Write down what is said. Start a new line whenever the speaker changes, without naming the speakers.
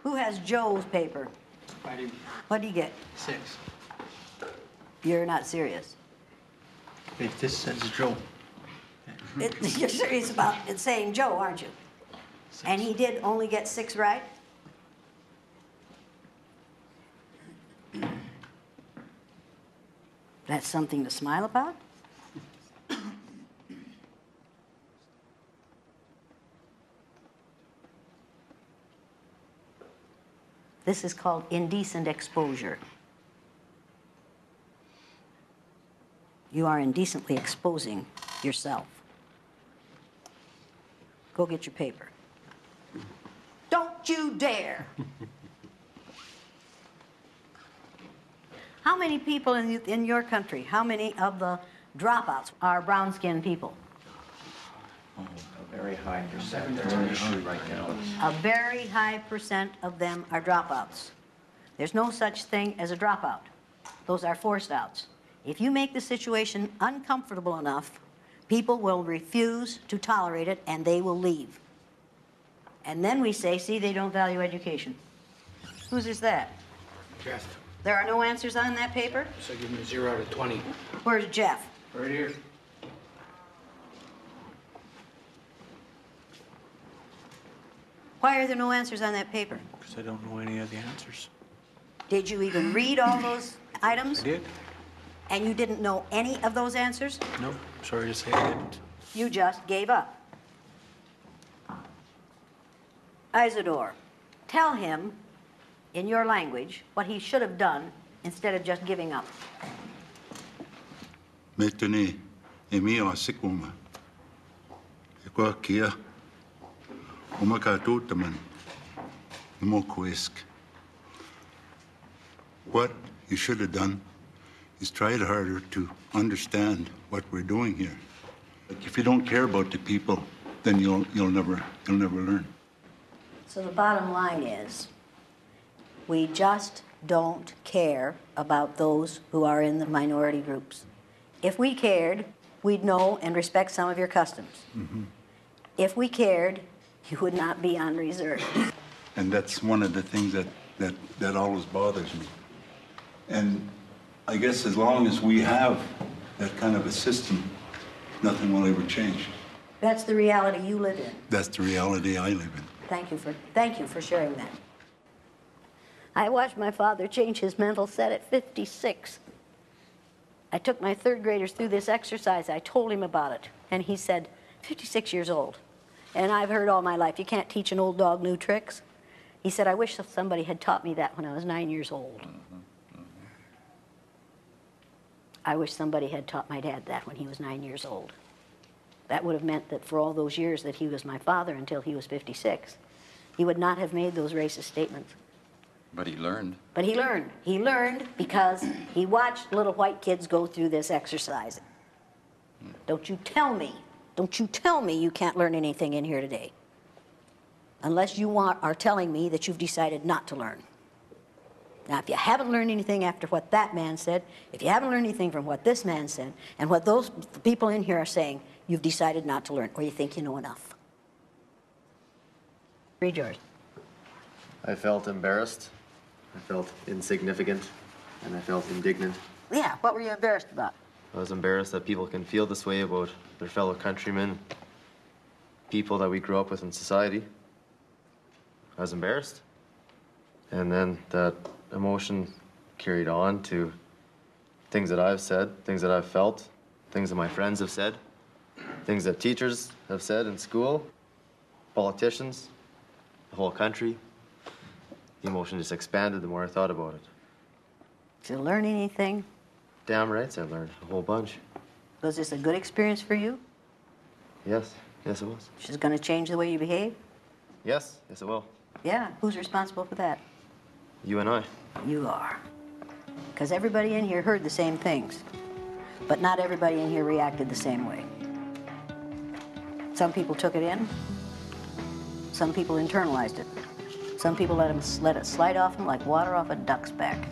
Who has Joe's paper?
I do.
What do you get?
6.
You're not serious.
Wait, this says Joe.
You're serious about it saying Joe, aren't you?
6.
And he did only get 6 right? That's something to smile about? This is called indecent exposure. You are indecently exposing yourself. Go get your paper. Don't you dare! How many people in your country, how many of the dropouts are brown-skinned people?
A very high percent. That's an issue right now.
A very high percent of them are dropouts. There's no such thing as a dropout. Those are forced outs. If you make the situation uncomfortable enough, people will refuse to tolerate it and they will leave. And then we say, see, they don't value education. Whose is that?
Jeff.
There are no answers on that paper?
So give him a 0 out of 20.
Where's Jeff?
Right here.
Why are there no answers on that paper?
Because I don't know any of the answers.
Did you even read all those items?
I did.
And you didn't know any of those answers?
No, sorry to say I didn't.
You just gave up. Isidore, tell him in your language what he should have done instead of just giving up.
Metone emi o sikuma. Ekwa kia. Umaka tutaman. Mokuisk. What you should have done is tried harder to understand what we're doing here. Like if you don't care about the people, then you'll never learn.
So the bottom line is, we just don't care about those who are in the minority groups. If we cared, we'd know and respect some of your customs.
Mm-hmm.
If we cared, you would not be on reserve.
And that's one of the things that always bothers me. And I guess as long as we have that kind of a system, nothing will ever change.
That's the reality you live in.
That's the reality I live in.
Thank you for sharing that. I watched my father change his mental set at 56. I took my 3rd graders through this exercise. I told him about it, and he said, 56 years old. And I've heard all my life, you can't teach an old dog new tricks. He said, I wish somebody had taught me that when I was 9 years old. I wish somebody had taught my dad that when he was 9 years old. That would have meant that for all those years that he was my father until he was 56, he would not have made those racist statements.
But he learned.
But he learned. He learned because he watched little white kids go through this exercise. Don't you tell me you can't learn anything in here today. Unless you are telling me that you've decided not to learn. Now, if you haven't learned anything after what that man said, if you haven't learned anything from what this man said, and what those people in here are saying, you've decided not to learn, or you think you know enough. Read yours.
I felt embarrassed, I felt insignificant, and I felt indignant.
Yeah, what were you embarrassed about?
I was embarrassed that people can feel this way about their fellow countrymen, people that we grew up with in society. I was embarrassed. And then that emotion carried on to things that I've said, things that I've felt, things that my friends have said, things that teachers have said in school, politicians, the whole country. The emotion just expanded the more I thought about it.
Did you learn anything?
Damn right I learned a whole bunch.
Was this a good experience for you?
Yes, yes it was.
She's going to change the way you behave?
Yes, yes it will.
Yeah, who's responsible for that?
You and I.
You are. Because everybody in here heard the same things. But not everybody in here reacted the same way. Some people took it in. Some people internalized it. Some people let it slide off them like water off a duck's back.